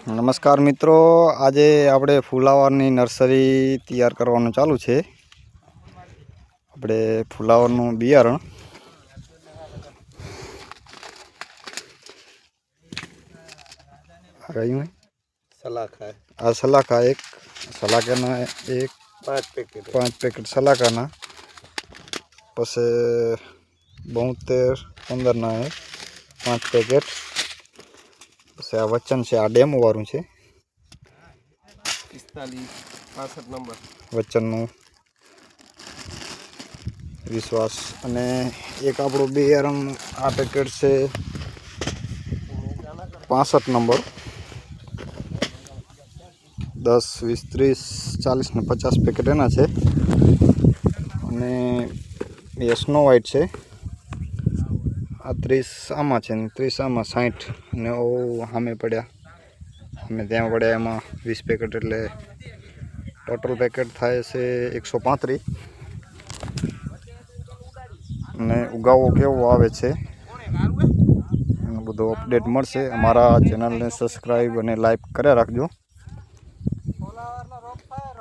નમસ્કાર મિત્રો, આજે આપણે ફુલાવરની નર્સરી તૈયાર કરવાનું ચાલુ છે. આપણે ફુલાવરનું બિયારણ સલાખા એક સલાખાના એક 5 પેકેટ સલાખાના, પછી 72-15ના 5 પેકેટ. પછી આ વચન છે, આ ડેમો વાળું છે. 45-65 નંબર વચનનું વિશ્વાસ. અને એક આપણું બિયારણ આ પેકેટ છે 65 નંબર. 10, 20, 30, 40 ને 50 પેકેટ એના છે. અને એ સ્નો વ્હાઇટ છે. આ 30 આમાં છે ને 30 આમાં, 60 અને સામે પડ્યા, અમે ત્યાં પડ્યા એમાં 20 પેકેટ, એટલે ટોટલ પેકેટ થાય છે 135. અને ઉગાવો કેવો આવે છે એનું બધું અપડેટ મળશે. અમારા ચેનલને સબસ્ક્રાઈબ અને લાઈક કર્યા રાખજો.